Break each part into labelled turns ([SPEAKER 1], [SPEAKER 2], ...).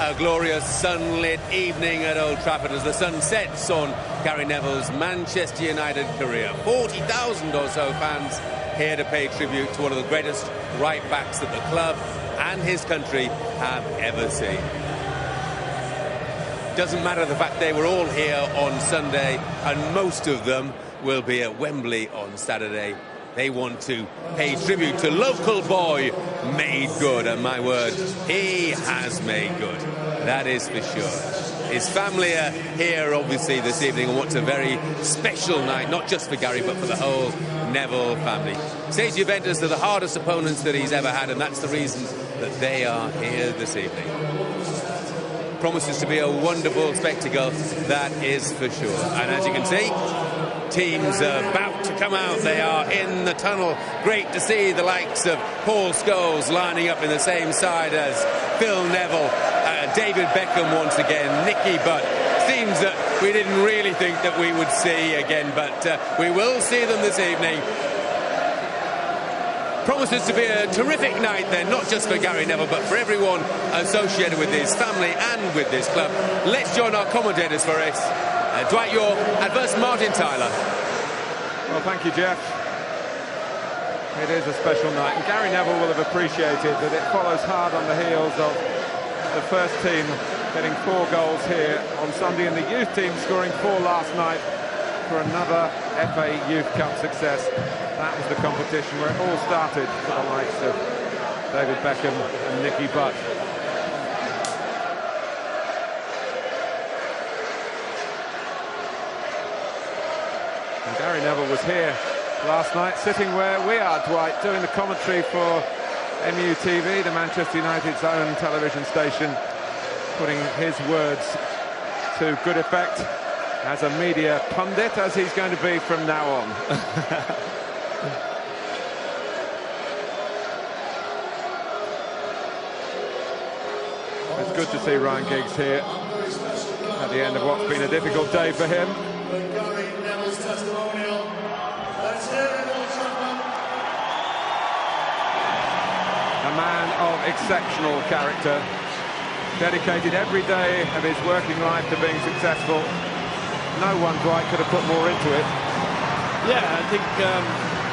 [SPEAKER 1] A glorious sunlit evening at Old Trafford as the sun sets on Gary Neville's Manchester United career. 40,000 or so fans here to pay tribute to one of the greatest right-backs that the club and his country have ever seen. Doesn't matter the fact they were all here on Sunday, and most of them will be at Wembley on Saturday. They want to pay tribute to local boy made good, and my word, he has made good. That is for sure. His family are here, obviously, this evening, and what's a very special night, not just for Gary, but for the whole Neville family. Says Juventus are the hardest opponents that he's ever had, and that's the reason that they are here this evening. Promises to be a wonderful spectacle, that is for sure. And as you can see, teams are about to come out. They are in the tunnel. Great to see the likes of Paul Scholes lining up in the same side as Phil Neville, David Beckham once again, Nicky Butt. Seems that we didn't really think that we would see again, but we will see them this evening. Promises to be a terrific night then, not just for Gary Neville, but for everyone associated with his family and with this club. Let's join our commentators for it. Dwight York, adverse Martin Tyler.
[SPEAKER 2] Well, thank you, Jeff. It is a special night, and Gary Neville will have appreciated that it follows hard on the heels of the first team getting 4 goals here on Sunday, and the youth team scoring 4 last night for another FA Youth Cup success. That was the competition where it all started for the likes of David Beckham and Nicky Butt. And Gary Neville was here last night, sitting where we are, Dwight, doing the commentary for MUTV, the Manchester United's own television station, putting his words to good effect as a media pundit, as he's going to be from now on. It's good to see Ryan Giggs here at the end of what's been a difficult day for him.
[SPEAKER 3] Gary Neville's testimonial. Let's hear it, Old Trafford.
[SPEAKER 2] A man of exceptional character, dedicated every day of his working life to being successful. No one, Dwight, could have put more into it.
[SPEAKER 4] Yeah, I think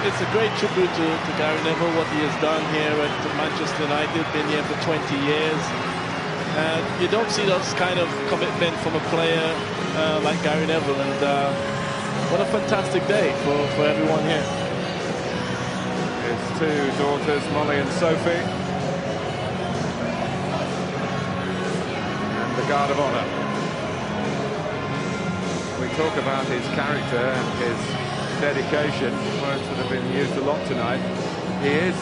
[SPEAKER 4] it's a great tribute to Gary Neville, what he has done here at Manchester United, been here for 20 years. You don't see those kind of commitment from a player like Gary Neville, and what a fantastic day for everyone here.
[SPEAKER 2] His 2 daughters, Molly and Sophie, and the Guard of Honour. We talk about his character and his dedication, words that have been used a lot tonight. He is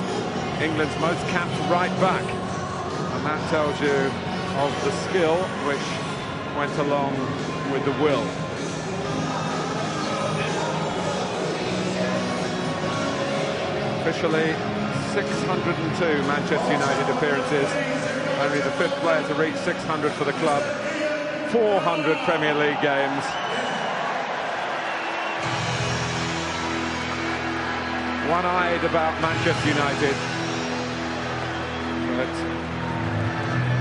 [SPEAKER 2] England's most capped right back, and that tells you of the skill which went along with the will. Officially 602 Manchester United appearances, only the 5th player to reach 600 for the club, 400 Premier League games. One-eyed about Manchester United, but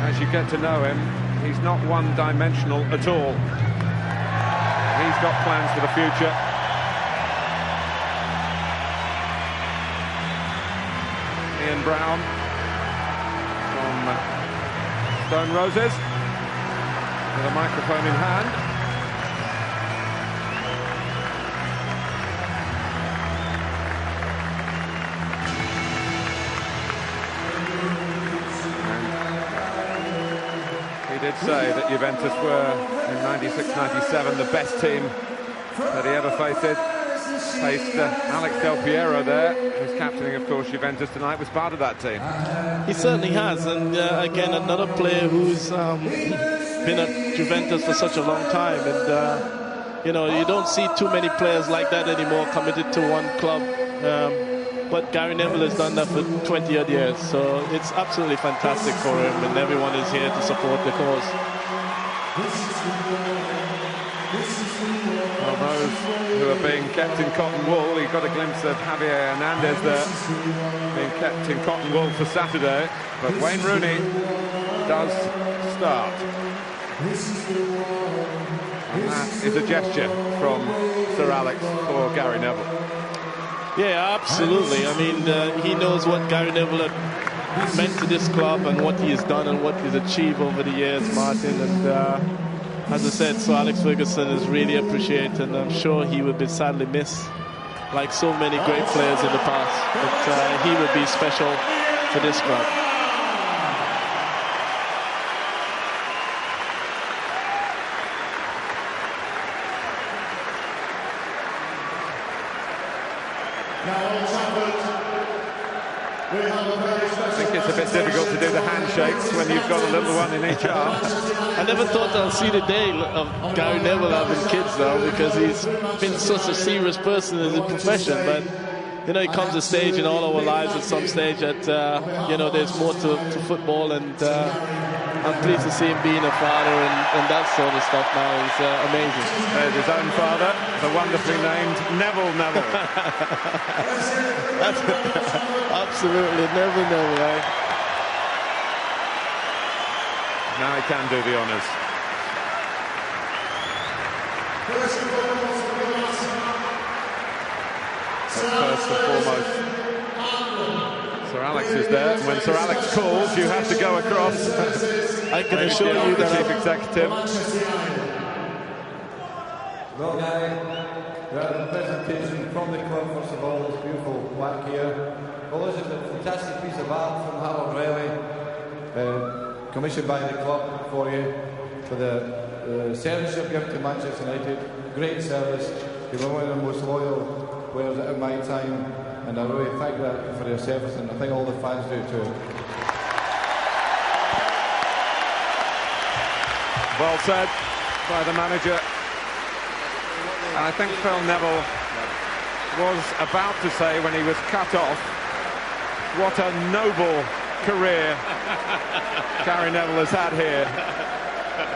[SPEAKER 2] as you get to know him, he's not one-dimensional at all. He's got plans for the future. Ian Brown from Stone Roses with a microphone in hand. He did say that Juventus were, in 96-97, the best team that he ever faced. Alex Del Piero there, who's captaining, of course, Juventus tonight, was part of that team.
[SPEAKER 4] He certainly has, and again, another player who's been at Juventus for such a long time, and you know, you don't see too many players like that anymore, committed to one club. But Gary Neville has done that for 20-odd years, so it's absolutely fantastic for him, and everyone is here to support the cause.
[SPEAKER 2] Well, those who are being kept in cotton wool, you got a glimpse of Javier Hernandez there, being kept in cotton wool for Saturday, but Wayne Rooney does start. And that is a gesture from Sir Alex for Gary Neville.
[SPEAKER 4] Yeah, absolutely. I mean, he knows what Gary Neville had meant to this club and what he has done and what he's achieved over the years, Martin. And as I said, Sir Alex Ferguson is really appreciated, and I'm sure he would be sadly missed, like so many great players in the past. But he would be special for this club.
[SPEAKER 2] I think it's a bit difficult to do the handshakes when you've got a little one in each arm.
[SPEAKER 4] I never thought I'd see the day of Gary Neville having kids now, because he's been such a serious person in his profession. But you know, it comes a stage in all our lives at some stage that you know, there's more to football, and I'm pleased to see him being a father and that sort of stuff now. Is amazing.
[SPEAKER 2] There's his own father, the wonderfully named Neville.
[SPEAKER 4] Absolutely, Neville. Eh?
[SPEAKER 2] Now he can do the honours. First and foremost, Sir Alex is there. When Sir Alex calls, you have to go across.
[SPEAKER 4] I can assure you
[SPEAKER 2] the
[SPEAKER 4] that
[SPEAKER 2] Chief Executive.
[SPEAKER 5] Well, Gary, we had a presentation from the club, first of all, this beautiful plaque here. Well, this is a fantastic piece of art from Harold Riley, commissioned by the club for you, for the service you've given to Manchester United. Great service. You were one of the most loyal players at my time, and I really thank that for your service, and I think all the fans do too.
[SPEAKER 2] Well said by the manager. And I think Phil Neville was about to say, when he was cut off, what a noble career Gary Neville has had here.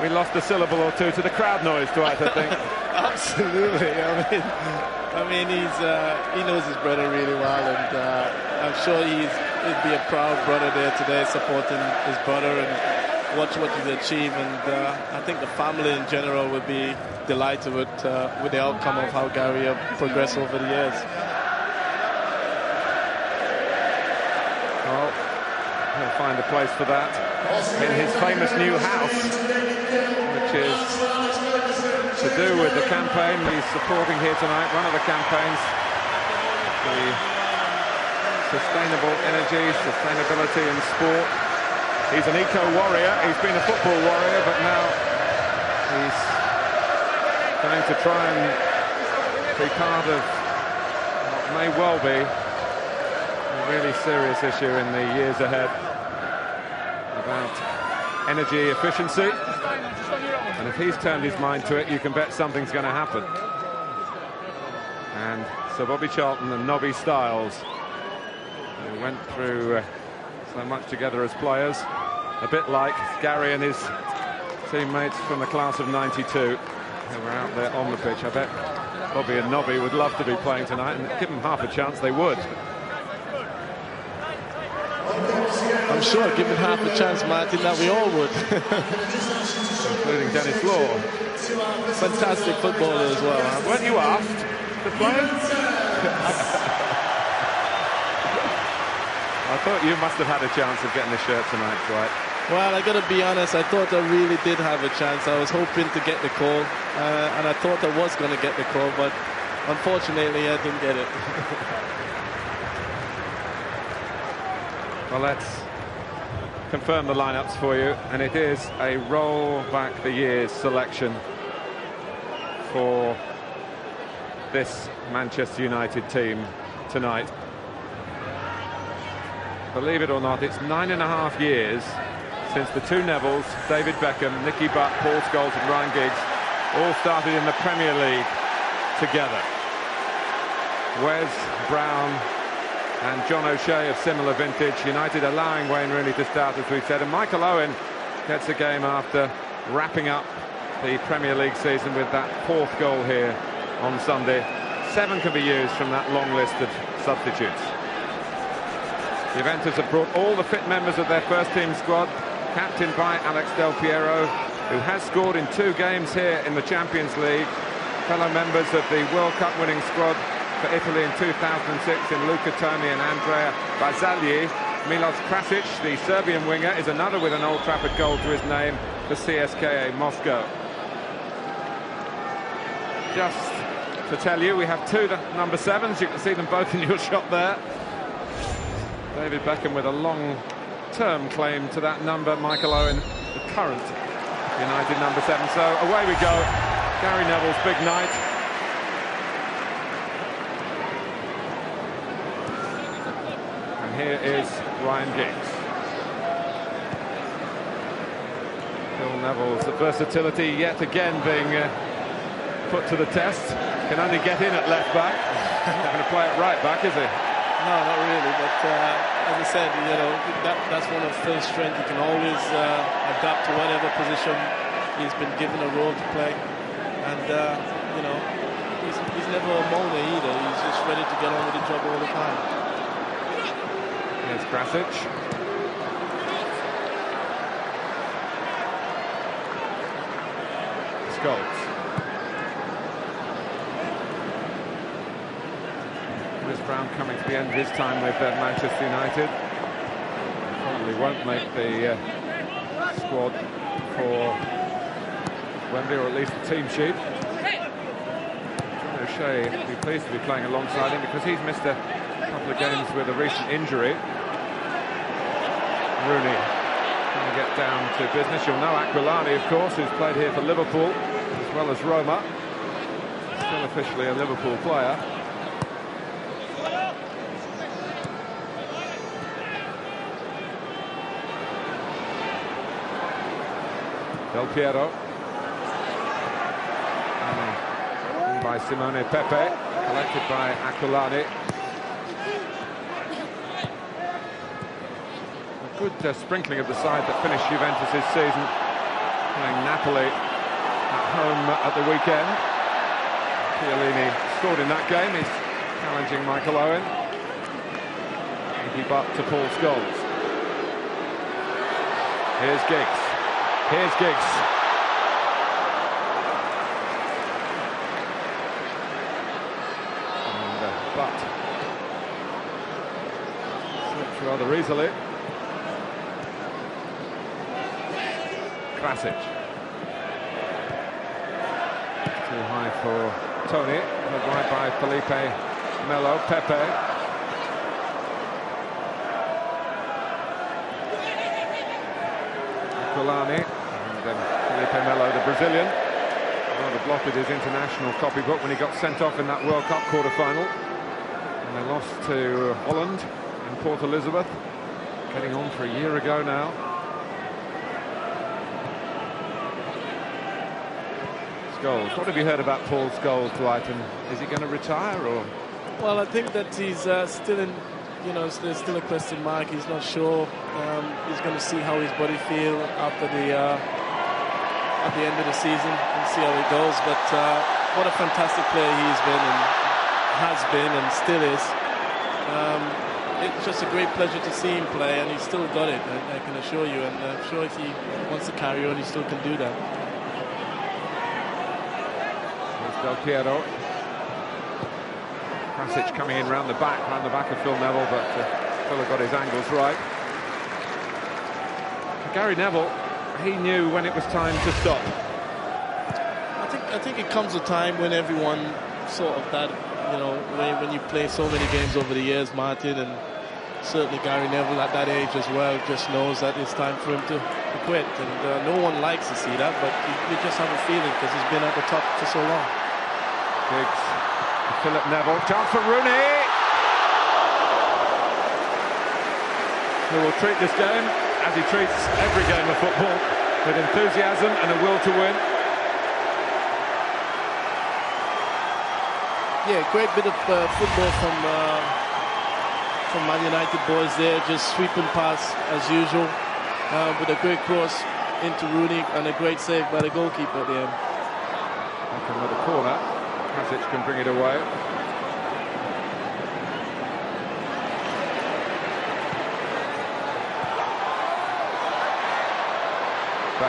[SPEAKER 2] We lost a syllable or two to the crowd noise, Dwight, I think.
[SPEAKER 4] Absolutely. I mean, he knows his brother really well, and I'm sure he'd be a proud brother there today, supporting his brother and watch what he's achieved. And I think the family in general would be delighted with the outcome of how Gary progressed over the years.
[SPEAKER 2] Well, he'll find a place for that in his famous new house, which is to do with the campaign he's supporting here tonight. One of the campaigns, the sustainable energy, sustainability in sport. He's an eco-warrior. He's been a football warrior, but now he's going to try and be part of what may well be a really serious issue in the years ahead about energy efficiency. And if he's turned his mind to it, you can bet something's going to happen. And Sir Bobby Charlton and Nobby Stiles, who went through so much together as players, a bit like Gary and his teammates from the class of '92, who were out there on the pitch. I bet Bobby and Nobby would love to be playing tonight, and give them half a chance, they would.
[SPEAKER 4] I'm sure, given half a chance, Martin, that we all would.
[SPEAKER 2] Including Dennis Law.
[SPEAKER 4] Fantastic footballer as well. Huh?
[SPEAKER 2] Weren't you asked to play? I thought you must have had a chance of getting the shirt tonight, Dwight.
[SPEAKER 4] Well, I got to be honest, I thought I really did have a chance. I was hoping to get the call, and I thought I was going to get the call, but unfortunately I didn't get it.
[SPEAKER 2] Well, let's confirm the lineups for you, and it is a roll back the years selection for this Manchester United team tonight. Believe it or not, it's 9.5 years since the two Nevilles, David Beckham, Nicky Butt, Paul Scholes and Ryan Giggs, all started in the Premier League together. Wes Brown and John O'Shea of similar vintage. United allowing Wayne Rooney to start, as we've said, and Michael Owen gets a game after wrapping up the Premier League season with that 4th goal here on Sunday. 7 can be used from that long list of substitutes. Juventus have brought all the fit members of their first team squad captained by Alex Del Piero, who has scored in 2 games here in the Champions League. Fellow members of the World Cup winning squad for Italy in 2006 in Luca Toni and Andrea Barzagli. Milos Krasic, the Serbian winger, is another with an Old Trafford goal to his name for CSKA Moscow. Just to tell you, we have 2 number 7s. You can see them both in your shot there. David Beckham with a long-term claim to that number. Michael Owen, the current United number 7. So away we go. Gary Neville's big night. And here is Ryan Giggs. Phil Neville's versatility yet again being put to the test. Can only get in at left back. Not going to play it right back, is he?
[SPEAKER 4] No, not really. But as I said, you know, that's one of Phil's strengths. He can always adapt to whatever position he's been given a role to play. And you know, he's never a moaner either. He's just ready to get on with the job all the time.
[SPEAKER 2] Here's Krasic. Scholes. Chris Brown coming to the end of his time with Manchester United. Probably won't make the squad for Wembley, or at least the team sheet. John O'Shea will be pleased to be playing alongside him because he's missed a couple of games with a recent injury. Rooney trying to get down to business. You'll know Aquilani, of course, who's played here for Liverpool as well as Roma. Still officially a Liverpool player. Del Piero. And by Simone Pepe. Collected by Aquilani. A good sprinkling of the side that finished Juventus' season. Playing Napoli at home at the weekend. Chiellini scored in that game. He's challenging Michael Owen. He butt to Paul Scholes. Here's Giggs. Here's Giggs. And Butt slips rather easily. Krasic. Too high for Tony. Led right by Felipe Melo. Pepe. Aquilani. Felipe Melo, the Brazilian, rather blotted his international copybook when he got sent off in that World Cup quarter-final. And they lost to Holland in Port Elizabeth, getting on for a year ago now. Scholes. What have you heard about Paul Scholes, Dwight? And is he going to retire, or?
[SPEAKER 4] Well, I think that he's still in. You know, there's still a question mark. He's not sure. He's going to see how his body feels after at the end of the season and see how it goes. But what a fantastic player he's been and has been and still is. It's just a great pleasure to see him play, and he's still got it. I can assure you. And I'm sure if he wants to carry on, he still can do that.
[SPEAKER 2] There's Del Piero. Krasic coming in round the back of Phil Neville, but Phil got his angles right. Gary Neville, he knew when it was time to stop.
[SPEAKER 4] I think it comes a time when everyone sort of that, you know, when you play so many games over the years, Martin, and certainly Gary Neville at that age as well, just knows that it's time for him to quit. And no one likes to see that, but you just have a feeling because he's been at the top for so long.
[SPEAKER 2] Giggs. Philip Neville, chance for Rooney, who will treat this game as he treats every game of football, with enthusiasm and a will to win.
[SPEAKER 4] Yeah, great bit of football from Man United boys there, just sweeping past as usual, with a great cross into Rooney and a great save by the goalkeeper at the end.
[SPEAKER 2] Back with a corner. Krasic can bring it away.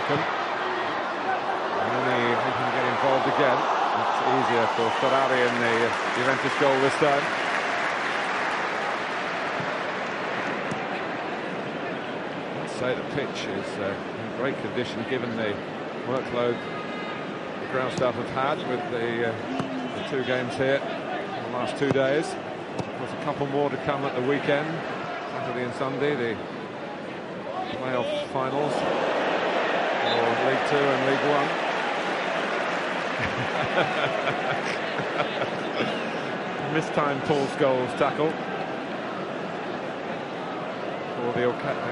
[SPEAKER 2] Beckham. Rooney hoping to get involved again. It's easier for Ferrari in the Juventus goal this time. I'd say the pitch is in great condition given the workload the ground staff have had with the 2 games here in the last 2 days. There's a couple more to come at the weekend, Saturday and Sunday, the playoff finals for League 2 and League 1. Mistimed Paul Scholes tackle. For the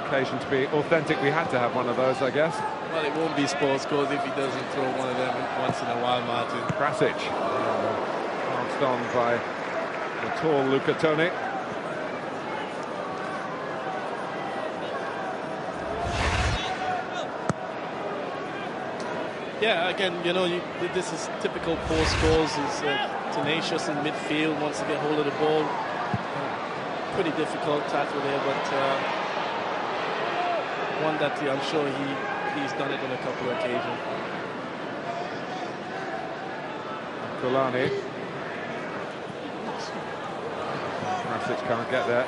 [SPEAKER 2] occasion to be authentic, we had to have one of those, I guess.
[SPEAKER 4] Well, it won't be Sports Scores if he doesn't throw one of them once in a while, Martin.
[SPEAKER 2] Krasic, passed on by the tall Luca Toni.
[SPEAKER 4] Yeah, again, you know, this is typical Paul Scholes. He's tenacious in midfield, wants to get hold of the ball. Pretty difficult tackle there, but one that I'm sure he's done it on a couple of occasions.
[SPEAKER 2] Kulani. Krasic can't get there.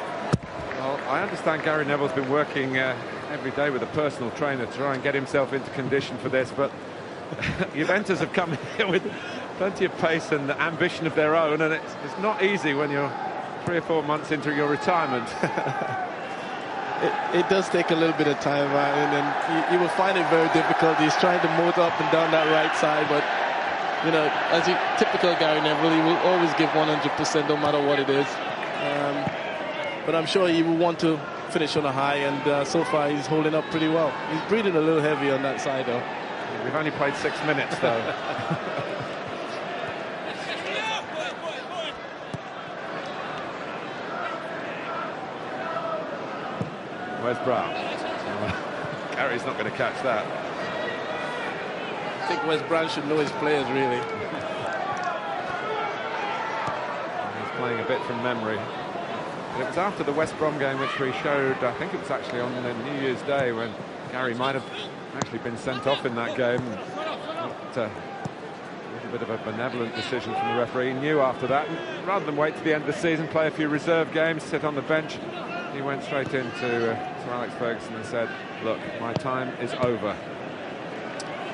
[SPEAKER 2] Well, I understand Gary Neville's been working every day with a personal trainer to try and get himself into condition for this, but Juventus have come here with plenty of pace and ambition of their own, and it's not easy when you're 3 or 4 months into your retirement.
[SPEAKER 4] It does take a little bit of time, Martin, and you will find it very difficult. He's trying to motor up and down that right side, but you know, as typical Gary Neville, he will always give 100% no matter what it is. But I'm sure he will want to finish on a high, and so far he's holding up pretty well. He's breathing a little heavy on that side, though.
[SPEAKER 2] We've only played 6 minutes, though. Where's Brown? Gary's not going to catch that.
[SPEAKER 4] I think Wes Brown should know his players, really.
[SPEAKER 2] He's playing a bit from memory. But it was after the West Brom game which we showed, I think it was actually on the New Year's Day, when Gary might have actually been sent off in that game. A little bit of a benevolent decision from the referee. He knew after that, and rather than wait to the end of the season, play a few reserve games, sit on the bench, he went straight into to Alex Ferguson and said, look, my time is over.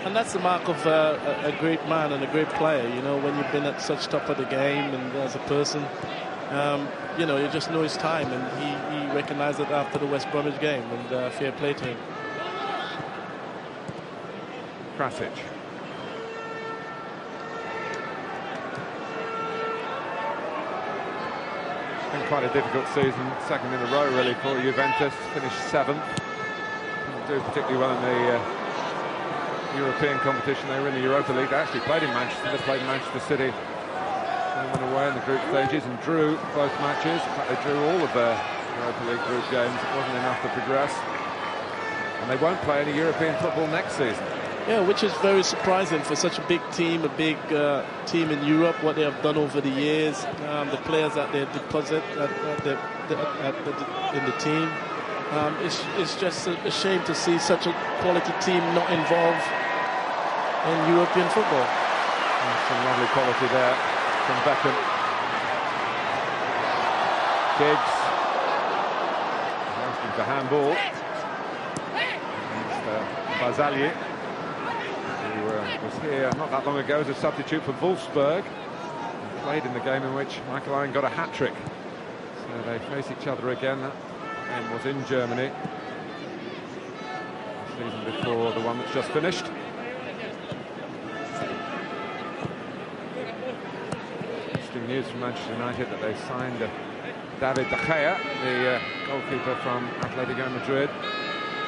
[SPEAKER 4] And that's the mark of a great man and a great player, you know, when you've been at such top of the game and as a person, you know, you just know his time, and he recognized it after the West Bromwich game, and fair play to him.
[SPEAKER 2] Krasic. It's been quite a difficult season, second in a row really for Juventus, finished 7th. Didn't do particularly well in the European competition. They were in the Europa League. They actually played in Manchester. They played Manchester City. They went away in the group stages and drew both matches. In fact, they drew all of their Europa League group games. It wasn't enough to progress. And they won't play any European football next season.
[SPEAKER 4] Yeah, which is very surprising for such a big team, in Europe, what they have done over the years, the players that they deposit in the team. It's just a shame to see such a quality team not involved in European football.
[SPEAKER 2] Some lovely quality there from Beckham. Giggs asking for handball. Basalier, who was here not that long ago as a substitute for Wolfsburg, and played in the game in which Michael Owen got a hat-trick. So they face each other again. That game was in Germany the season before the one that's just finished. Interesting news from Manchester United that they signed David De Gea, the goalkeeper from Atletico Madrid.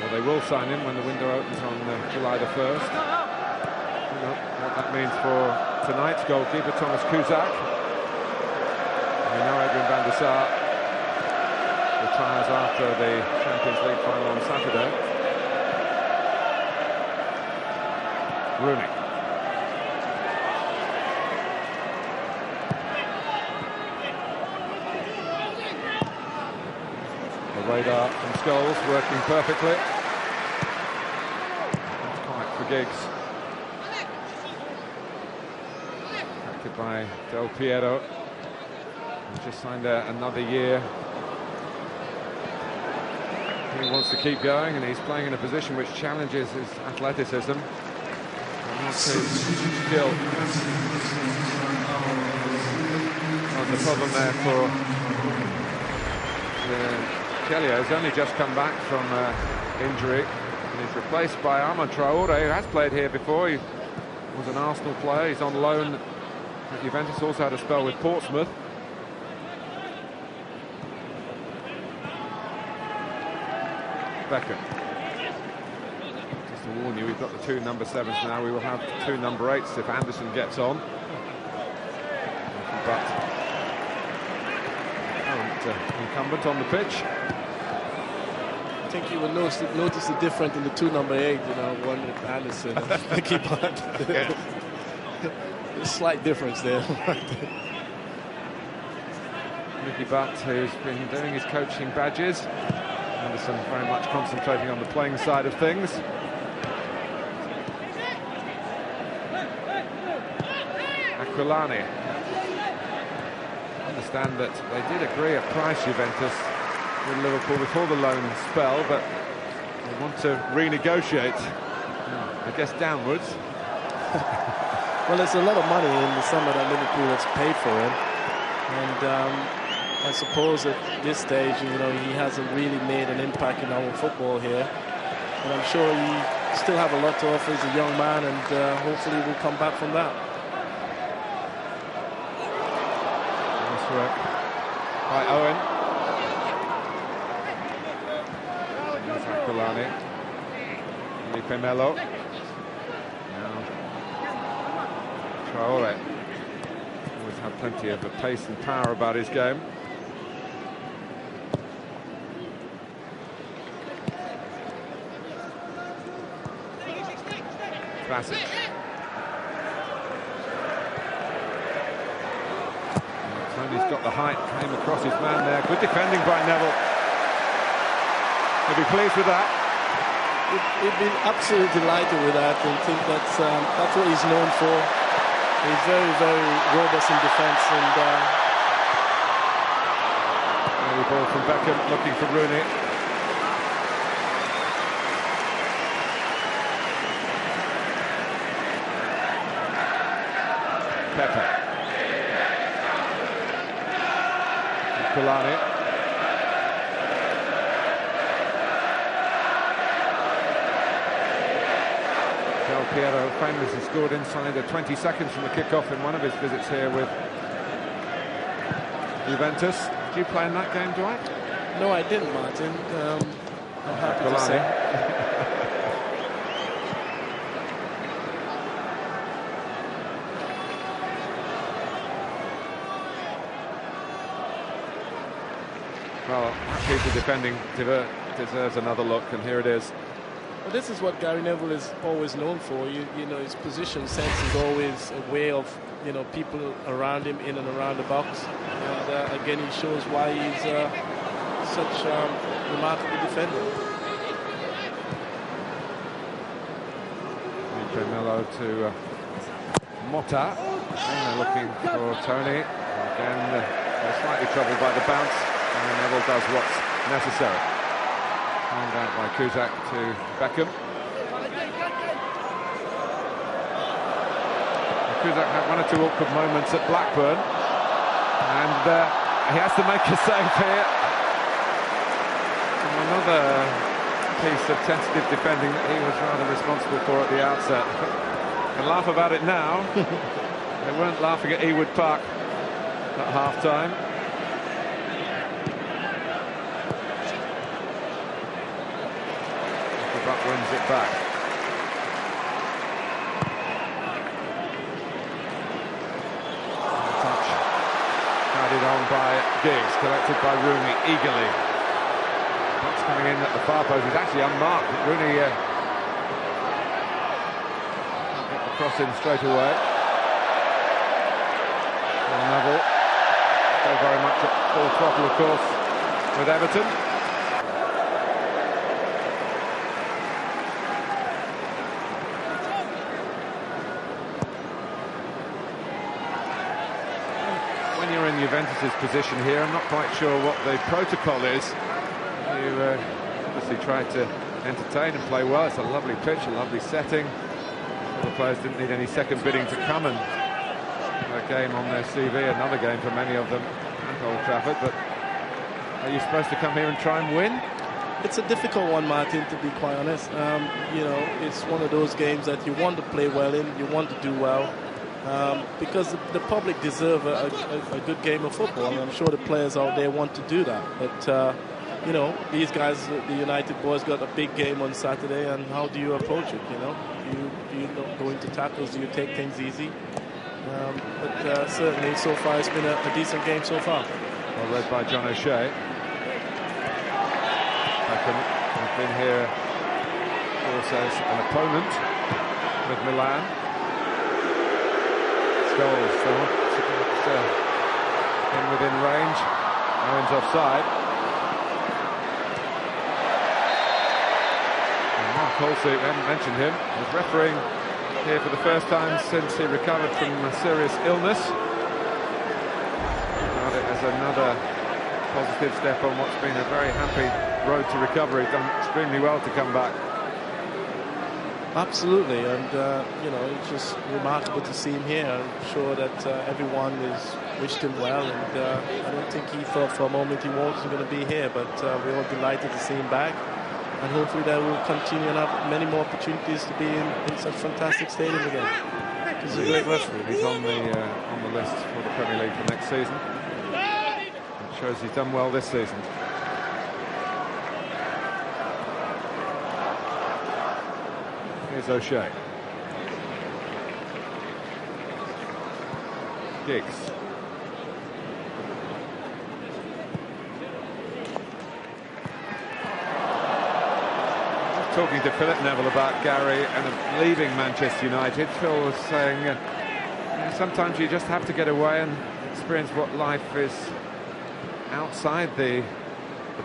[SPEAKER 2] Well, they will sign him when the window opens on July the 1st. You know what that means for tonight's goalkeeper, Thomas Kuzak. We know Adrian van der Sar retires after the Champions League final on Saturday. Rooney. The radar from Scholes working perfectly. That's quite Giggs. Captured by Del Piero. He's just signed another year. He wants to keep going, and he's playing in a position which challenges his athleticism. And not his skill. The problem there for Kelly has only just come back from injury, and he's replaced by Armand Traoré, who has played here before. He was an Arsenal player. He's on loan at Juventus, also had a spell with Portsmouth. Beckham. Just to warn you, we've got the two number 7s now. We will have two number 8s if Anderson gets on. But incumbent on the pitch.
[SPEAKER 4] I think you will notice the difference in the two number 8, you know, one with Anderson and Mickey Butt. There's a slight difference there.
[SPEAKER 2] Mickey Butt, who's been doing his coaching badges. Anderson very much concentrating on the playing side of things. Aquilani. I understand that they did agree a price, Juventus, with Liverpool before the loan spell, but they want to renegotiate, I guess, downwards.
[SPEAKER 4] Well, there's a lot of money in the summer that Liverpool has paid for him, and I suppose at this stage, you know, he hasn't really made an impact in our football here. And I'm sure he still have a lot to offer as a young man, and hopefully will come back from that.
[SPEAKER 2] Nice work by Owen. There's Aquilani. Felipe Melo. Now Traoré. Always had plenty of pace and power about his game. Classic. Tony's got the height, came across his man there. Good defending by Neville. He'll be pleased with that.
[SPEAKER 4] He'd be absolutely delighted with that, and think that's what he's known for. He's very, very robust in defence, and
[SPEAKER 2] early ball from Beckham, looking for Rooney. Pepe. Kulani. Del Piero famously scored inside 20 seconds from the kickoff in one of his visits here with Juventus. Did you play in that game, Dwight?
[SPEAKER 4] No, I didn't, Martin. I'm happy to say.
[SPEAKER 2] Well, that piece of defending deserves another look, and here it is.
[SPEAKER 4] Well, this is what Gary Neville is always known for. You know, his position sense is always a way of, you know, people around him, in and around the box. And again, he shows why he's such a remarkable defender.
[SPEAKER 2] Melo to Motta. And they're looking for Tony. Again, they're slightly troubled by the bounce. And Neville does what's necessary. Found out by Kuzak to Beckham. Kuzak had one or two awkward moments at Blackburn, and he has to make a save here. And another piece of tentative defending that he was rather responsible for at the outset. Can laugh about it now. They weren't laughing at Ewood Park at half-time. Butt wins it back. Touch guided on by Giggs, collected by Rooney eagerly. Butt's coming in at the far post. He's actually unmarked, but Rooney got the cross in straight away. Well, Neville still very much at full throttle, of course, with Everton. Juventus's position here. I'm not quite sure what the protocol is. You obviously tried to entertain and play well. It's a lovely pitch, a lovely setting. The players didn't need any second bidding to come and have a game on their CV, another game for many of them at Old Trafford. But are you supposed to come here and try and win?
[SPEAKER 4] It's a difficult one, Martin, to be quite honest. You know, it's one of those games that you want to play well in, you want to do well, because the public deserve a good game of football, and I'm sure the players out there want to do that. But, you know, these guys, the United boys, got a big game on Saturday, and how do you approach it, you know? Do you not go into tackles? Do you take things easy? But certainly, so far, it's been a decent game so far.
[SPEAKER 2] Well read by John O'Shea. I've been here also as an opponent with Milan. Scholes in within range. Owen's offside. And Mark Halsey, we haven't mentioned him, was refereeing here for the first time since he recovered from a serious illness. Regard it as another positive step on what's been a very happy road to recovery. Done extremely well to come back.
[SPEAKER 4] Absolutely, and you know, it's just remarkable to see him here. I'm sure that everyone has wished him well, and I don't think he thought for a moment he wasn't going to be here, but we're all delighted to see him back, and hopefully that will continue and have many more opportunities to be in such fantastic stadium again.
[SPEAKER 2] He's a great referee. He's on the list for the Premier League for next season. It shows he's done well this season. Here's O'Shea. Giggs. Talking to Philip Neville about Gary and leaving Manchester United, Phil was saying sometimes you just have to get away and experience what life is outside the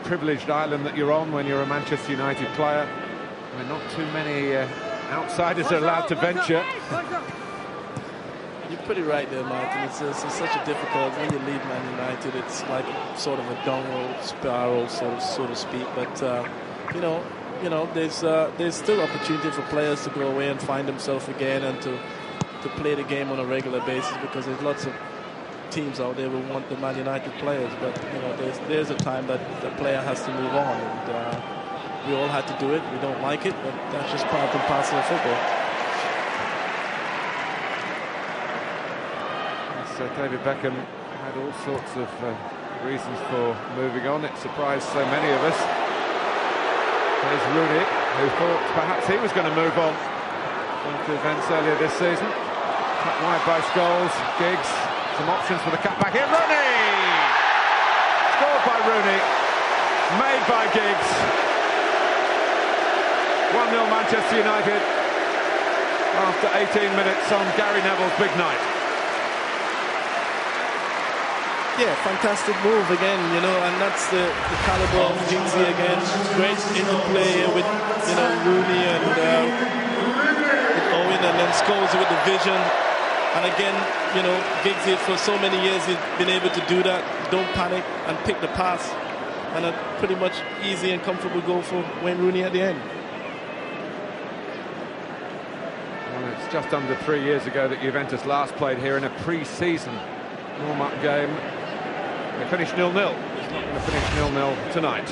[SPEAKER 2] privileged island that you're on when you're a Manchester United player. I mean, not too many outsiders are allowed to venture.
[SPEAKER 4] You're pretty right there, Martin. It's such a difficult, when you leave Man United, it's like sort of a downward spiral, so to speak. But you know, there's still opportunity for players to go away and find themselves again and to play the game on a regular basis, because there's lots of teams out there who want the Man United players. But you know, there's a time that the player has to move on, and we all had to do it. We don't like it, but that's just part and parcel of football.
[SPEAKER 2] So David Beckham had all sorts of reasons for moving on. It surprised so many of us. There's Rooney, who thought perhaps he was going to move on into events earlier this season. Cut wide by Scholes. Giggs, some options for the cutback here. Rooney! Scored by Rooney. Made by Giggs. 1-0 Manchester United after 18 minutes on Gary Neville's big night.
[SPEAKER 4] Yeah, fantastic move again, you know, and that's the caliber of Giggsy again. Great interplay here with, you know, Rooney and with Owen, and then Scholes with the vision. And again, you know, Giggsy for so many years he's been able to do that. Don't panic and pick the pass, and a pretty much easy and comfortable goal for Wayne Rooney at the end.
[SPEAKER 2] Well, it's just under 3 years ago that Juventus last played here in a pre-season warm-up game. They finished 0-0. It's not going to finish 0-0 tonight.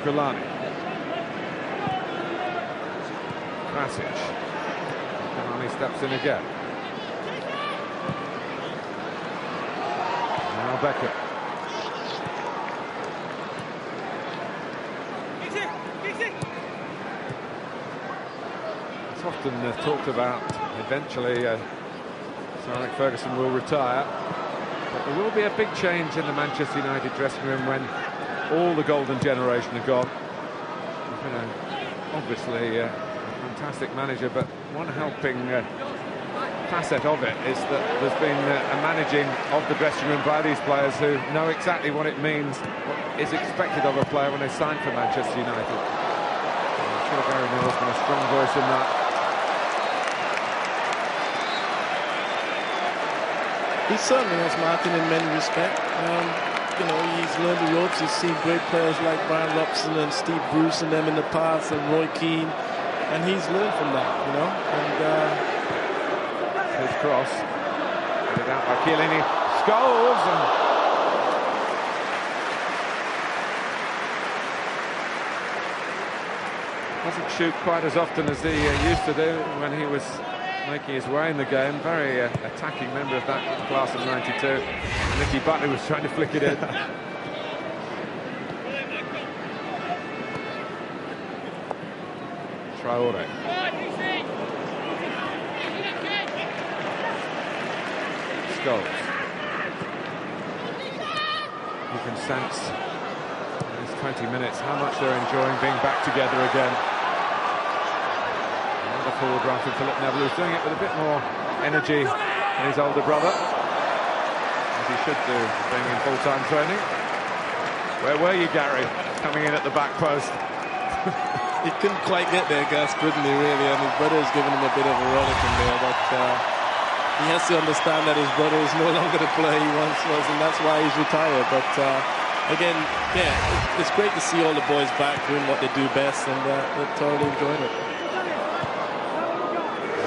[SPEAKER 2] Gulani. Krasic. Gulani steps in again. Now Beckham. It's often talked about eventually Sir Alex Ferguson will retire, but there will be a big change in the Manchester United dressing room when all the golden generation are gone. You know, obviously a fantastic manager, but one helping facet of it is that there's been a managing of the dressing room by these players who know exactly what it means, what is expected of a player when they sign for Manchester United. I'm sure Gary Neville's got a strong voice in that.
[SPEAKER 4] He certainly has, Martin, in many respects. You know, he's learned the ropes. He's seen great players like Brian Robson and Steve Bruce and them in the past, and Roy Keane, and he's learned from that, you know. And
[SPEAKER 2] his cross, headed out by Chiellini, Scholes, and doesn't shoot quite as often as he used to do when he was making his way in the game. Very attacking member of that class of '92. Nicky Butley was trying to flick it in. Traore. Scholes. You can sense in these 20 minutes how much they're enjoying being back together again. Another forward run from Philip Neville, who's doing it with a bit more energy than his older brother, as he should do, being in full-time training. Where were you, Gary, coming in at the back post?
[SPEAKER 4] he couldn't quite get there, Gus, couldn't he, really? And his brother's given him a bit of a rollick in there, but he has to understand that his brother is no longer the player he once was, and that's why he's retired. But again, yeah, it's great to see all the boys back doing what they do best, and they're totally enjoying it.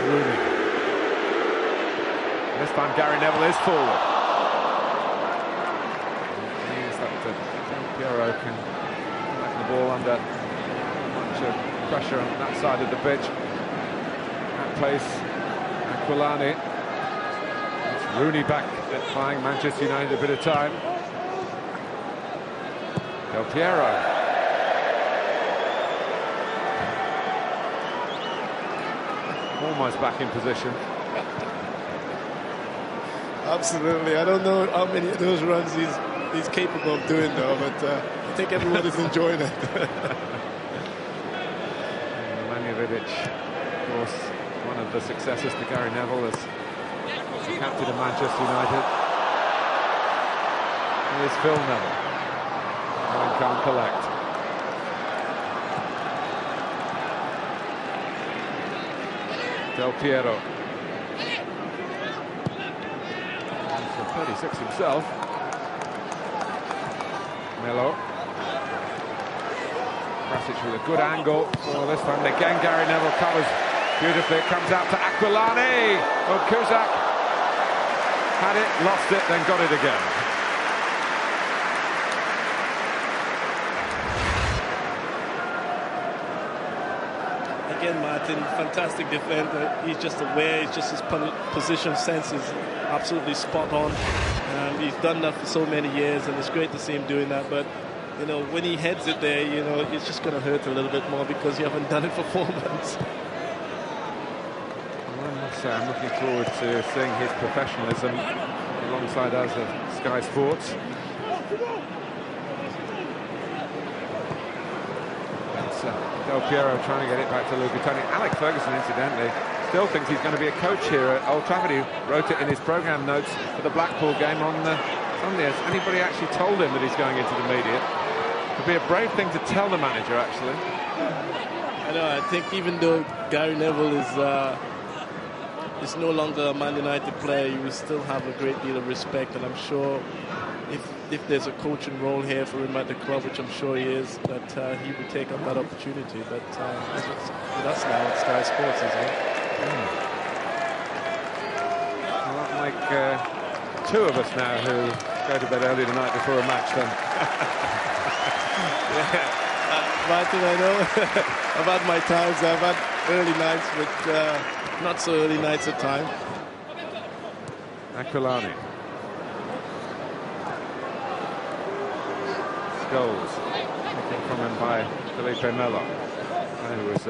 [SPEAKER 2] Rooney. This time Gary Neville is forward. It means that Piero can let the ball under much pressure on that side of the pitch. At pace, Aquilani. It's Rooney back at buying Manchester United a bit of time. Del Piero. Almost back in position.
[SPEAKER 4] Absolutely. I don't know how many of those runs he's capable of doing, though, but I think everyone is enjoying it.
[SPEAKER 2] Manjevic, of course, one of the successors to Gary Neville as captain of Manchester United. Here's Phil Neville. And can't collect. Del Piero. 36 himself. Melo. Krasic with a good angle. Oh, this time again Gary Neville covers beautifully. It comes out to Aquilani. Oh, Kuzak had it, lost it, then got it again.
[SPEAKER 4] Again, Martin, fantastic defender. He's just aware. He's just his position sense is absolutely spot on. He's done that for so many years, and it's great to see him doing that. But you know, when he heads it there, you know, it's just going to hurt a little bit more because you haven't done it for 4 months.
[SPEAKER 2] Well, I must say, I'm looking forward to seeing his professionalism alongside us at Sky Sports. Del Piero trying to get it back to Luca Toni. Alex Ferguson, incidentally, still thinks he's going to be a coach here at Old Trafford. He wrote it in his programme notes for the Blackpool game on Sunday. Has anybody actually told him that he's going into the media? It would be a brave thing to tell the manager, actually.
[SPEAKER 4] I know. I think even though Gary Neville is no longer a Man United player, you will still have a great deal of respect, and I'm sure if there's a coaching role here for him at the club, which I'm sure he is, that he would take up that opportunity. But that's now at Sky Sports, isn't it?
[SPEAKER 2] Well, that'll make 2 of us now who go to bed early the night before a match then.
[SPEAKER 4] Martin, I know. I've had my times. I've had early nights, but not so early nights at times.
[SPEAKER 2] Aquilani. Goals taken from him by Felipe Melo, who was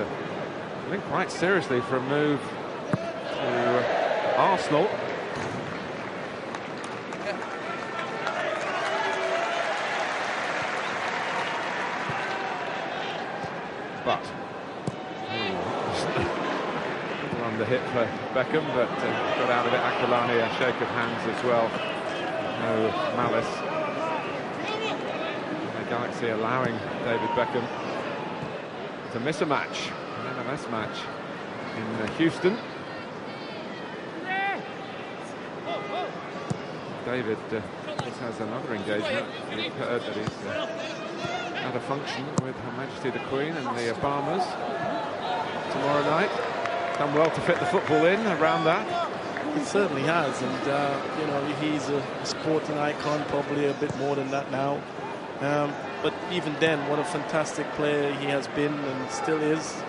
[SPEAKER 2] linked quite seriously for a move to Arsenal. But on the hit for Beckham, but got out of it. Aquilani, a shake of hands as well. No malice. The Galaxy allowing David Beckham to miss a match, an MLS match in Houston. David just has another engagement. We've heard that he's at a function with Her Majesty the Queen and the Obamas tomorrow night. Done well to fit the football in around that.
[SPEAKER 4] He certainly has, and you know, he's a sporting icon, probably a bit more than that now. But even then, what a fantastic player he has been and still is,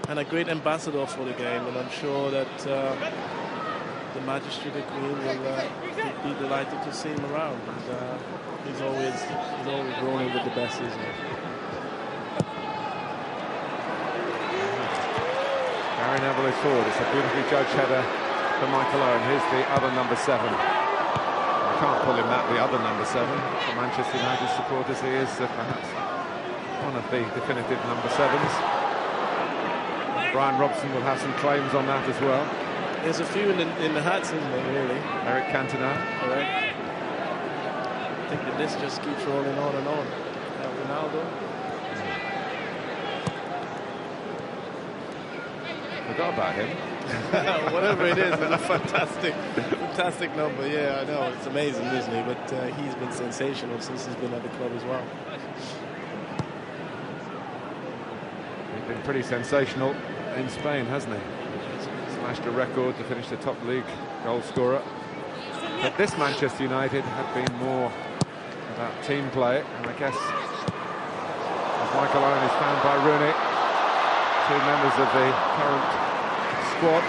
[SPEAKER 4] and a great ambassador for the game. And I'm sure that the Majesty the Queen will be delighted to see him around. And he's always rolling with the best, isn't he?
[SPEAKER 2] Gary Neville is forward. It's a beautifully judged header for Michael Owen. Here's the other number 7. I can't call him that, the other number 7. For Manchester United supporters, he is perhaps one of the definitive number 7s. Brian Robson will have some claims on that as well.
[SPEAKER 4] There's a few in the hats, isn't there, really?
[SPEAKER 2] Eric Cantona.
[SPEAKER 4] Correct. I think the list just keeps rolling on and on. Ronaldo.
[SPEAKER 2] Forgot about him.
[SPEAKER 4] Whatever it is, it's a fantastic number. Yeah, I know. It's amazing, isn't he? But he's been sensational since he's been at the club as well.
[SPEAKER 2] He's been pretty sensational in Spain, hasn't he? Smashed a record to finish the top league goal scorer. But this Manchester United have been more about team play, and I guess as Michael Owen is found by Rooney, 2 members of the current squad.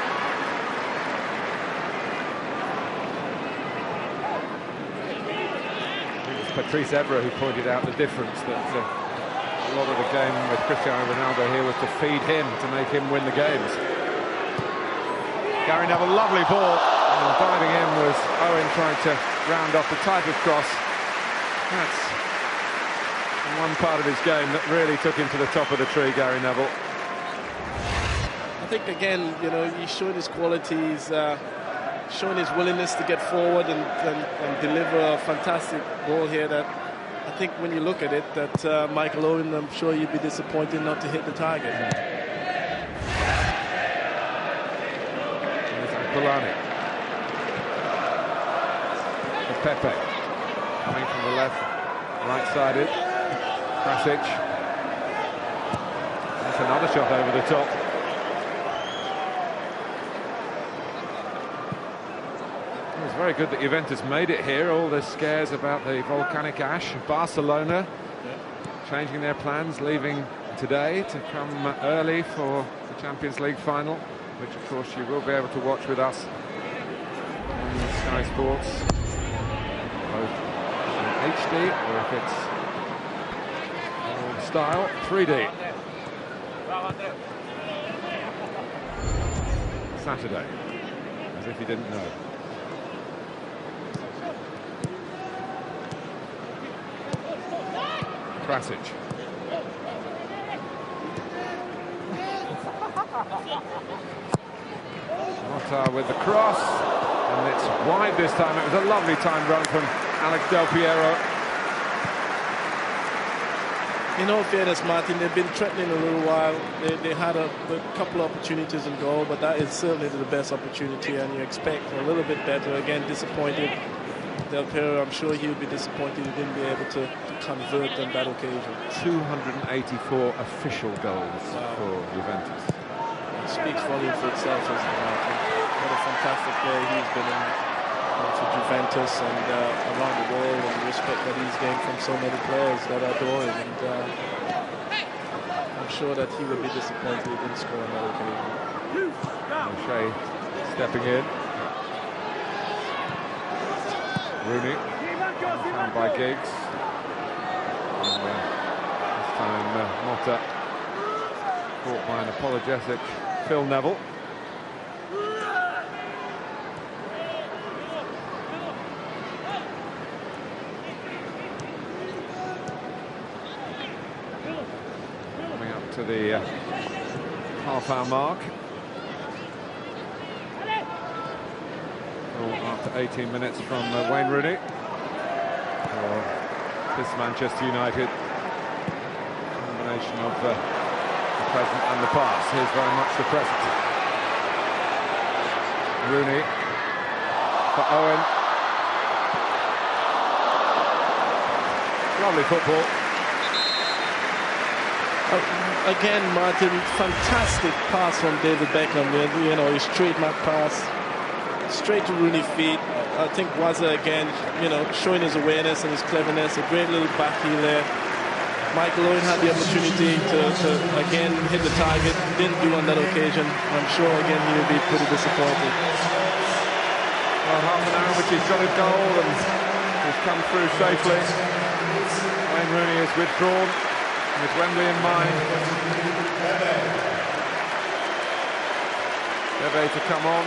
[SPEAKER 2] I think it's Patrice Evra who pointed out the difference, that a lot of the game with Cristiano Ronaldo here was to feed him, to make him win the games. Gary Neville, lovely ball, and diving in was Owen trying to round off the type of cross. That's one part of his game that really took him to the top of the tree, Gary Neville.
[SPEAKER 4] I think, again, you know, he's showing his qualities, showing his willingness to get forward and deliver a fantastic ball here that I think when you look at it, that Michael Owen, I'm sure you'd be disappointed not to hit the target.
[SPEAKER 2] Polani. Pepe coming from the left, right-sided. Krasic. That's another shot over the top. It was very good that Juventus made it here. All the scares about the volcanic ash. Barcelona changing their plans, leaving today to come early for the Champions League final, which of course you will be able to watch with us on Sky Sports, both in HD or if it's old style 3D. Saturday, as if you didn't know. Krasic. Motta with the cross, and it's wide this time. It was a lovely time run from Alex Del Piero.
[SPEAKER 4] In all fairness, Martin, they've been threatening a little while. They had a couple of opportunities in goal, but that is certainly the best opportunity, and you expect a little bit better. Again, disappointed. Del Piero, I'm sure he would be disappointed he didn't be able to convert on that occasion.
[SPEAKER 2] 284 official goals for Juventus.
[SPEAKER 4] It speaks volume for itself, isn't it, Martin? What a fantastic player he's been in for Juventus and around the world, and the respect that he's gained from so many players that adore him. And I'm sure that he would be disappointed he didn't score on that occasion.
[SPEAKER 2] O'Shea stepping in. Rooney, found by Giggs. And, this time Motta caught by an apologetic Phil Neville. Coming up to the half-hour mark. goal after 18 minutes from Wayne Rooney. For this Manchester United. Combination of the present and the past. Here's very much the present. Rooney for Owen. Lovely football.
[SPEAKER 4] Again, Martin, fantastic pass from David Beckham. You know, his trademark pass straight to Rooney's feet. I think Wazza again, you know, showing his awareness and his cleverness. A great little back heel there. Michael Owen had the opportunity to again hit the target. Didn't do on that occasion. I'm sure again he will be pretty disappointed.
[SPEAKER 2] Well, half an hour which he's got his goal and he's come through safely. Wayne Rooney is withdrawn with Wembley in mind. Bebe to come on.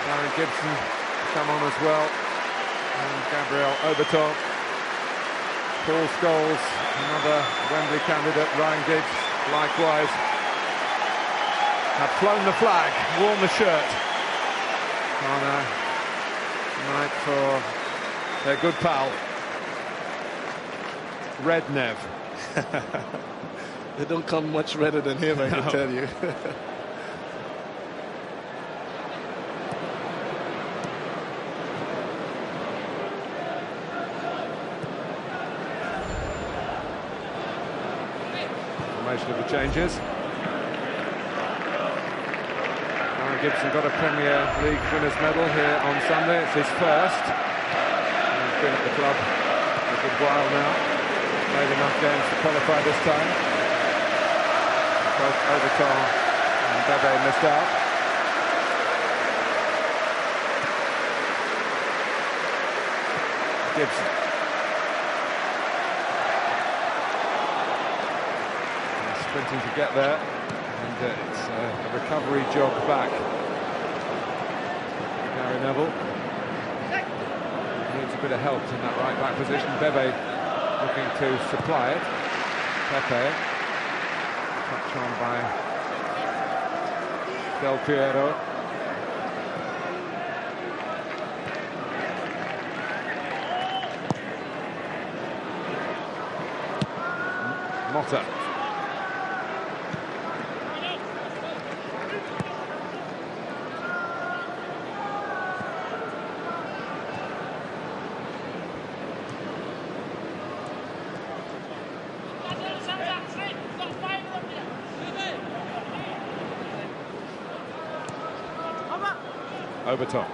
[SPEAKER 2] Darren Gibson to come on as well. And Gabriel Oberton. Paul Scholes, another Wembley candidate. Ryan Giggs, likewise, have flown the flag, worn the shirt on a night for their good pal, Red Nev.
[SPEAKER 4] They don't come much redder than him, I can tell you.
[SPEAKER 2] Of the changes. Gibson got a Premier League winners' medal here on Sunday. It's his first. He's been at the club a good while now. Played enough games to qualify this time. Both Oberton and Bebe missed out. Gibson. Sprinting to get there, and it's a recovery jog back. Gary Neville needs a bit of help in that right back position. Bebe looking to supply it. Pepe, touch on by Del Piero. Motta. Oberton.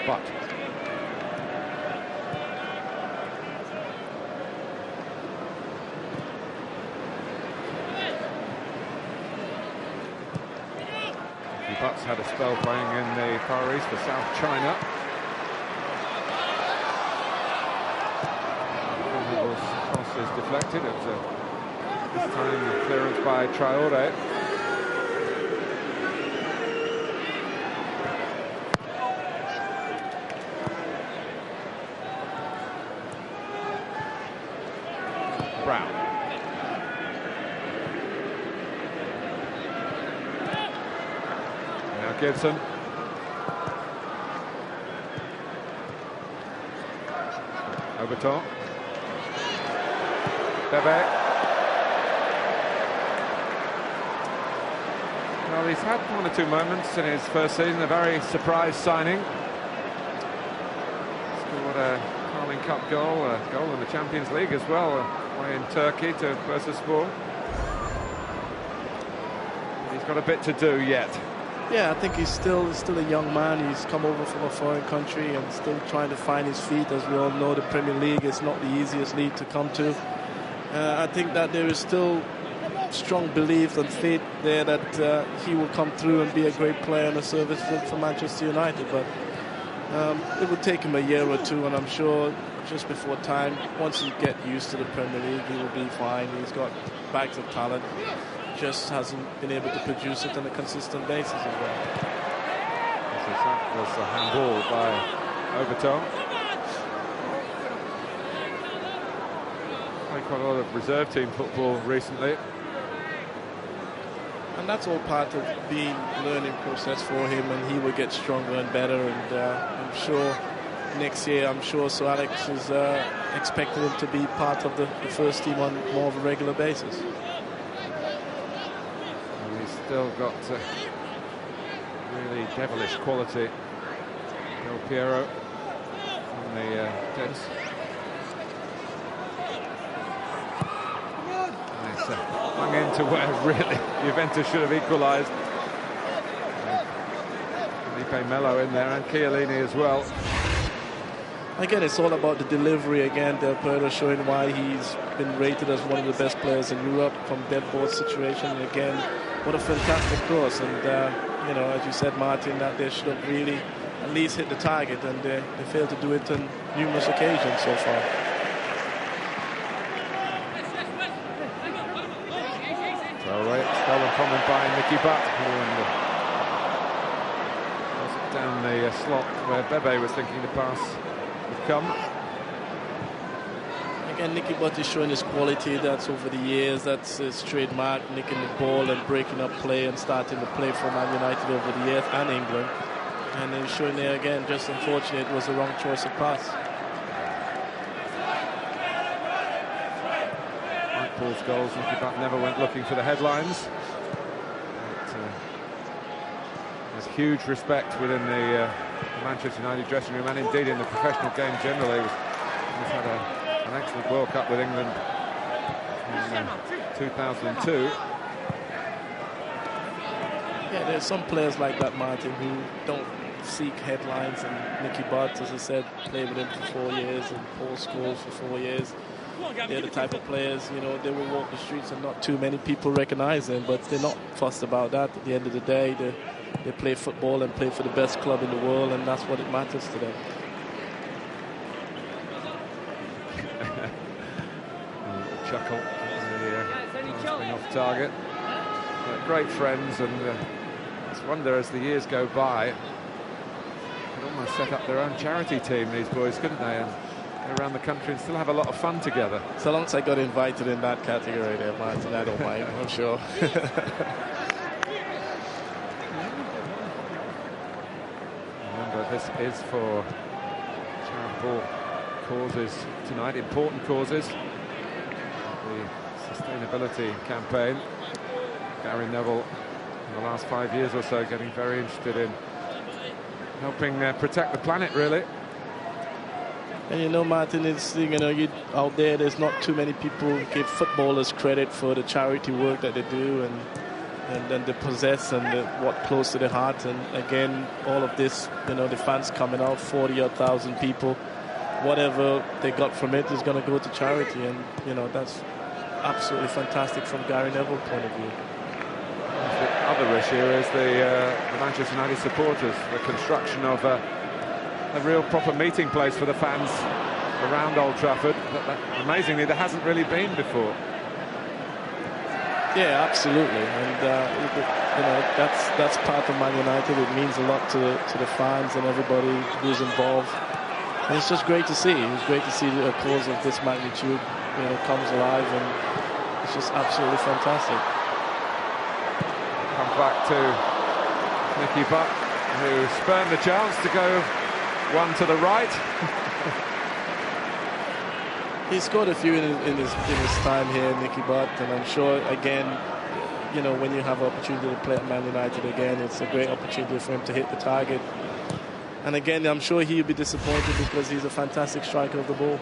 [SPEAKER 2] But Butts had a spell playing in the Far East for South China. Neville's cross is deflected. It's this time the clearance by Traore. Brown. Gibson. Oberton. Bebe. Well, he's had one or two moments in his first season. A very surprise signing. Scored a Carling Cup goal, a goal in the Champions League as well, away in Turkey to Bursaspor. He's got a bit to do yet.
[SPEAKER 4] Yeah, I think he's still a young man. He's come over from a foreign country and still trying to find his feet. As we all know, the Premier League is not the easiest league to come to. I think that there is still strong belief and faith there that he will come through and be a great player and a service for Manchester United. But it will take him a year or two, and I'm sure just before time. Once you get used to the Premier League, he will be fine. He's got bags of talent. Just hasn't been able to produce it on a consistent basis as well.
[SPEAKER 2] That was a handball by Overton. Played quite a lot of reserve team football recently.
[SPEAKER 4] And that's all part of the learning process for him, and he will get stronger and better. And I'm sure next year, Sir Alex is expecting him to be part of the first team on more of a regular basis.
[SPEAKER 2] And he's still got really devilish quality. Del Piero from the Dens. Hung into where really Juventus should have equalised. Felipe Melo in there and Chiellini as well.
[SPEAKER 4] Again, it's all about the delivery again. Del Piero showing why he's been rated as one of the best players in Europe from dead ball situation. And again, what a fantastic cross. And, you know, as you said, Martin, that they should have really at least hit the target, and they failed to do it on numerous occasions so far.
[SPEAKER 2] Stolen from him by Nicky Butt. Down the slot where Bebe was thinking the pass would come.
[SPEAKER 4] Again, Nicky Butt is showing his quality. That's over the years. That's his trademark, nicking the ball and breaking up play and starting to play for Man United over the years and England. And then showing there again, just unfortunate, it was the wrong choice of pass.
[SPEAKER 2] Like Paul's goals, Nicky Butt never went looking for the headlines. There's huge respect within the Manchester United dressing room, and indeed in the professional game generally. He's had an excellent World Cup with England in 2002.
[SPEAKER 4] Yeah, there's some players like that, Martin, who don't seek headlines, and Nicky Butt, as I said, played with him for 4 years, and Paul Scholes for 4 years. They're the type of players, you know, they will walk the streets and not too many people recognize them, but they're not fussed about that. At the end of the day, they play football and play for the best club in the world, and that's what it matters to them.
[SPEAKER 2] Chuckle, the off target. Great friends, and it's wonder as the years go by, they could almost set up their own charity team, these boys, couldn't they? And go around the country and still have a lot of fun together.
[SPEAKER 4] So long as I got invited in that category there, Martin, I don't mind, I'm sure.
[SPEAKER 2] Remember, this is for charitable causes tonight, important causes. The sustainability campaign. Gary Neville, in the last 5 years or so, getting very interested in helping protect the planet, really.
[SPEAKER 4] And you know, Martin, it's, you know, out there's not too many people who give footballers credit for the charity work that they do and they possess and what close to their heart. And again, all of this, you know, the fans coming out, 40,000 people, whatever they got from it is going to go to charity. And, you know, that's absolutely fantastic from Gary Neville's point of view.
[SPEAKER 2] The other issue is the Manchester United supporters, the construction of a real proper meeting place for the fans around Old Trafford. Amazingly, there hasn't really been before.
[SPEAKER 4] Yeah, absolutely, and you know, that's part of Man United. It means a lot to the fans and everybody who's involved, and it's just great to see. It's great to see a cause of this magnitude, you know, comes alive, and it's just absolutely fantastic.
[SPEAKER 2] Come back to Nicky Butt, who spurned the chance to go one to the right.
[SPEAKER 4] He scored a few in his time here, Nicky Butt, and I'm sure, again, you know, when you have an opportunity to play at Man United again, it's a great opportunity for him to hit the target. And again, I'm sure he'll be disappointed because he's a fantastic striker of the ball.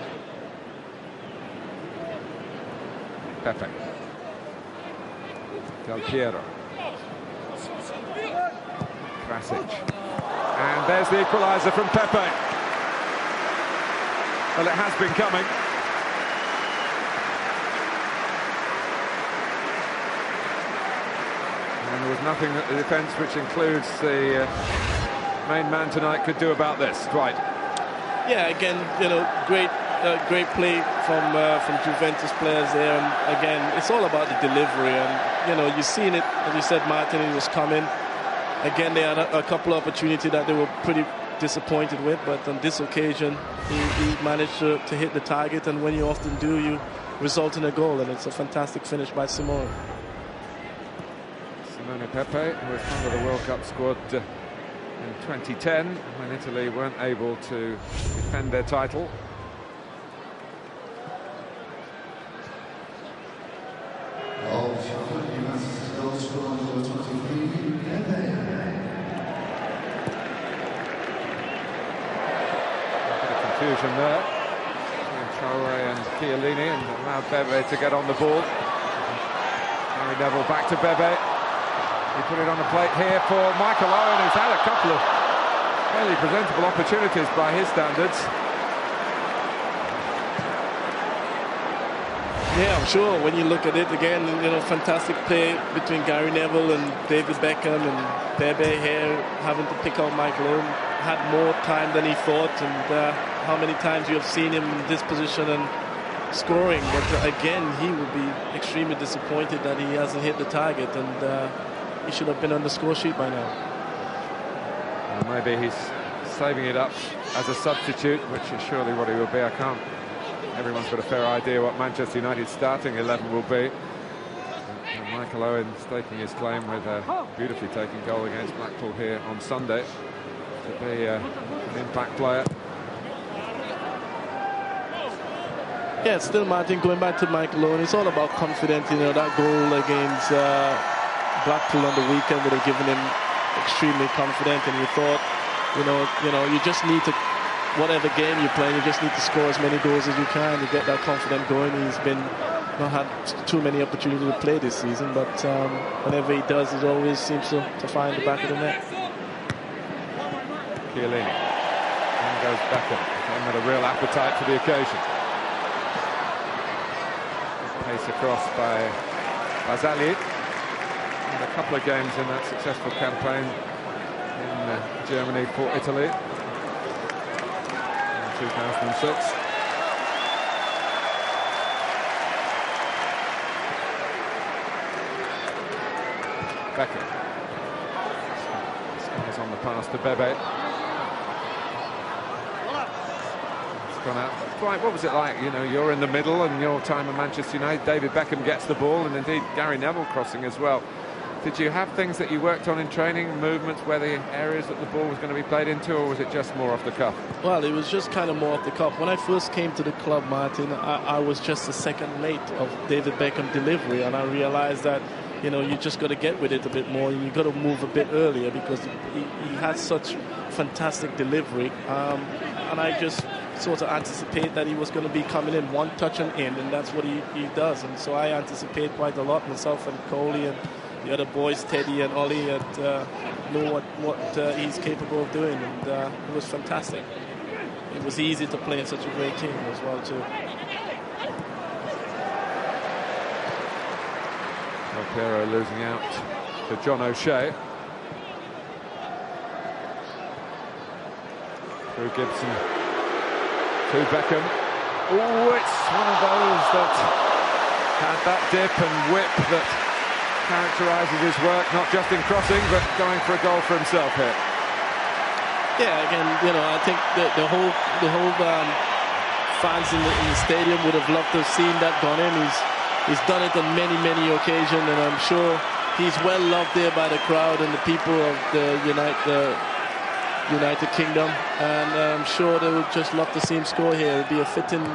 [SPEAKER 2] Pepe. Del Piero. Krasic. And there's the equaliser from Pepe. Well, it has been coming. And there was nothing that the defence, which includes the main man tonight, could do about this. Right.
[SPEAKER 4] Yeah, again, you know, great great play from Juventus players there. And again, it's all about the delivery. And, you know, you've seen it, as you said, Martin, he was coming. Again, they had a couple of opportunities that they were pretty disappointed with, but on this occasion, he managed to hit the target, and when you often do, you result in a goal, and it's a fantastic finish by Simone.
[SPEAKER 2] Simone Pepe, who was part of the World Cup squad in 2010, when Italy weren't able to defend their title. Confusion there between Traore and Chiellini, and allowed Bebe to get on the ball. Gary Neville back to Bebe. He put it on the plate here for Michael Owen, who's had a couple of fairly presentable opportunities by his standards.
[SPEAKER 4] Yeah, I'm sure when you look at it again, you know, fantastic play between Gary Neville and David Beckham, and Bebe here having to pick out Michael Owen. Had more time than he thought, and how many times you have seen him in this position and scoring, but again he will be extremely disappointed that he hasn't hit the target, and he should have been on the score sheet by now.
[SPEAKER 2] Well, maybe he's saving it up as a substitute, which is surely what he will be. Everyone's got a fair idea what Manchester United's starting 11 will be. And Michael Owen staking his claim with a beautifully taken goal against Blackpool here on Sunday to be an impact player.
[SPEAKER 4] Yeah, still Martin, going back to Michael Owen, it's all about confidence. You know, that goal against Blackpool on the weekend would have given him extremely confident, and you thought, you know, you just need to, whatever game you're playing, you just need to score as many goals as you can to get that confidence going. He's not had too many opportunities to play this season, but whenever he does, it always seems to find the back of the net.
[SPEAKER 2] Chiellini, and goes Beckham, and with a real appetite for the occasion. Pace across by Barzagli. And a couple of games in that successful campaign in Germany for Italy in 2006. Beckham. Scores on the pass to Bebe. Gone out. Right, what was it like? You know, you're in the middle, and your time at Manchester United, David Beckham gets the ball, and indeed Gary Neville crossing as well. Did you have things that you worked on in training, movements, where the areas that the ball was going to be played into, or was it just more off the cuff? Well,
[SPEAKER 4] it was just kind of more off the cuff. When I first came to the club, Martin, I was just a second mate of David Beckham delivery, and I realized that, you know, you just got to get with it a bit more, and you got to move a bit earlier, because he had such fantastic delivery, and I just sort of anticipate that he was going to be coming in one touch and in, and that's what he does. And so I anticipate quite a lot, myself and Coley and the other boys, Teddy and Ollie, and know what he's capable of doing, and it was fantastic. It was easy to play in such a great team as well too.
[SPEAKER 2] Del Piero losing out to John O'Shea. Through Gibson to Beckham. Oh, it's one of those that had that dip and whip that characterises his work, not just in crossing, but going for a goal for himself here.
[SPEAKER 4] Yeah, again, you know, I think the whole fans in the stadium would have loved to have seen that gone in. He's done it on many occasions, and I'm sure he's well loved there by the crowd and the people of the United Kingdom, and I'm sure they would just love to see him score here. It would be a fitting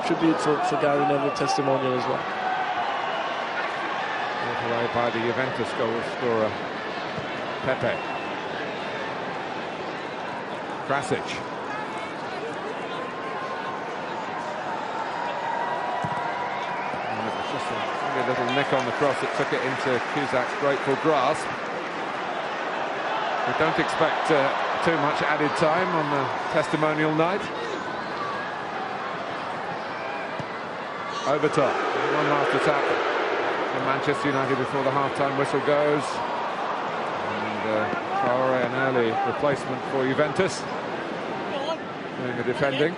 [SPEAKER 4] tribute for Gary Neville testimonial as well.
[SPEAKER 2] Away by the Juventus goal scorer Pepe. Krasic. And it was just a little nick on the cross that took it into Cusac's grateful grasp. We don't expect too much added time on the testimonial night. Over top, one last attack for Manchester United before the half-time whistle goes. And Traore, an early replacement for Juventus, doing the defending.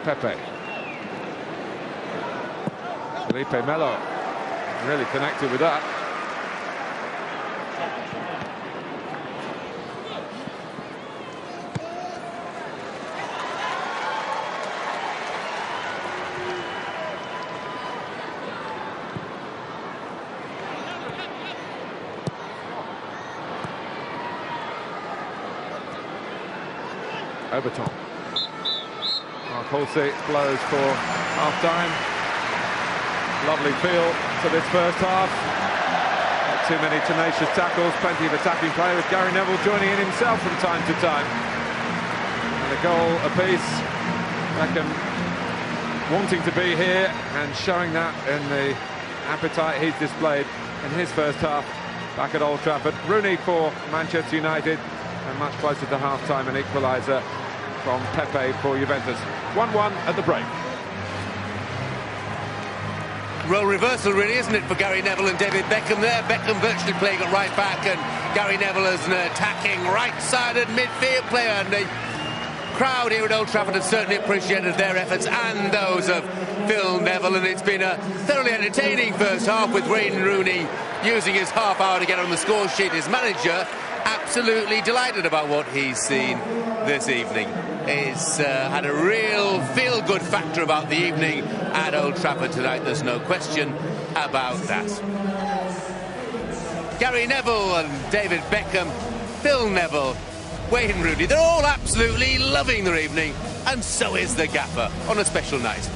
[SPEAKER 2] Pepe. Felipe Melo really connected with that. Overton. Hulsey blows for half-time. Lovely feel to this first half. Not too many tenacious tackles, plenty of attacking play, with Gary Neville joining in himself from time to time. And a goal apiece. Beckham wanting to be here and showing that in the appetite he's displayed in his first half back at Old Trafford. Rooney for Manchester United, and much closer to half-time, an equaliser from Pepe for Juventus. 1-1 at the break.
[SPEAKER 1] Role reversal, really, isn't it, for Gary Neville and David Beckham there? Beckham virtually playing at right back, and Gary Neville as an attacking right-sided midfield player. And the crowd here at Old Trafford have certainly appreciated their efforts and those of Phil Neville, and it's been a thoroughly entertaining first half, with Wayne Rooney using his half hour to get on the score sheet. His manager absolutely delighted about what he's seen this evening. He's had a real feel-good factor about the evening at Old Trafford tonight. There's no question about that. Gary Neville and David Beckham, Phil Neville, Wayne Rooney, they're all absolutely loving their evening, and so is the gaffer on a special night.